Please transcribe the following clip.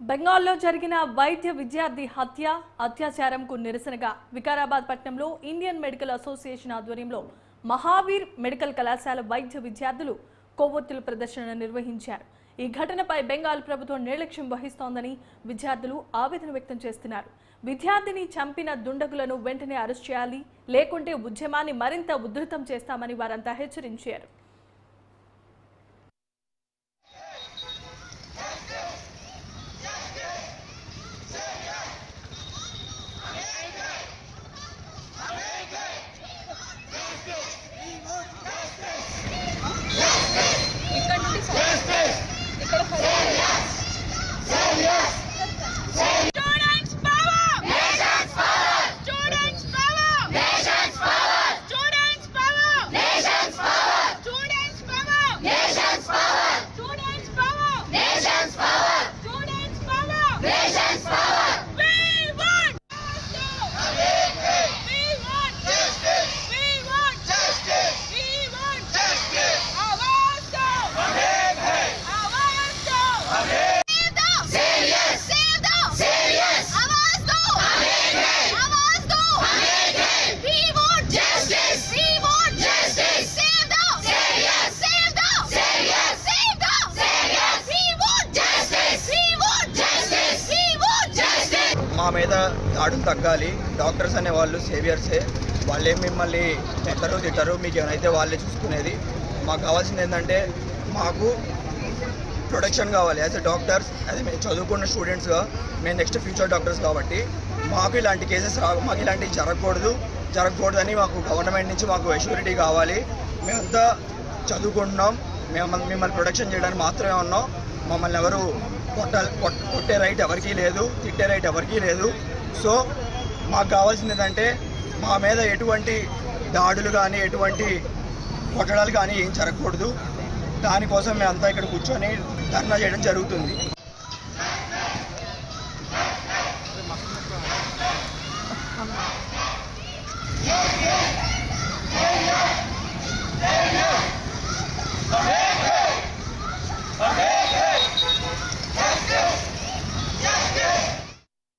బెంగాల్లో జరిగిన వైద్య విద్యార్థి అత్యాచారంకు నిరసనగా వికారాబాద్ పట్టణంలో ఇండియన్ మెడికల్ అసోసియేషన్ ఆధ్వర్యంలో మహావీర్ మెడికల్ కళాశాల వైద్య విద్యార్థులు కొవ్వొత్తుల ప్రదర్శన నిర్వహించారు। ఈ ఘటనపై బెంగాల్ ప్రభుత్వం నిర్లక్ష్యం వహిస్తోందని విద్యార్థులు ఆవేదన వ్యక్తం చేస్తున్నారు। విద్యార్థిని చంపిన దుండగులను వెంటనే అరెస్ట్ చేయాలి, లేకుంటే ఉద్యమాన్ని మరింత ఉధృతం చేస్తామని వారంతా హెచ్చరించారు। మా మీద దాడులు తగ్గాలి। డాక్టర్స్ అనే వాళ్ళు సేవియర్సే, వాళ్ళే మిమ్మల్ని తిట్టరు, మీకు ఏమైతే వాళ్ళే చూసుకునేది। మాకు కావాల్సింది ఏంటంటే మాకు ప్రొటెక్షన్ కావాలి। యాజ్ ఎ డాక్టర్స్, అది మేము చదువుకున్న స్టూడెంట్స్గా మేము నెక్స్ట్ ఫ్యూచర్ డాక్టర్స్ కాబట్టి మాకు ఇలాంటి కేసెస్ మాకు ఇలాంటివి జరగకూడదని మాకు గవర్నమెంట్ నుంచి మాకు అష్యూరిటీ కావాలి। మేమంతా చదువుకుంటున్నాం, మిమ్మల్ని ప్రొటెక్షన్ చేయడానికి మాత్రమే ఉన్నాం। మమ్మల్ని ఎవరు కొట్టే రైట్ ఎవరికీ లేదు, తిట్టే రైట్ ఎవరికీ లేదు। సో మాకు కావాల్సింది ఏంటంటే మా మీద ఎటువంటి దాడులు కానీ ఎటువంటి కొట్టడాలు కానీ ఏం జరగకూడదు। దానికోసం మేమంతా ఇక్కడ కూర్చొని ధర్నా చేయడం జరుగుతుంది।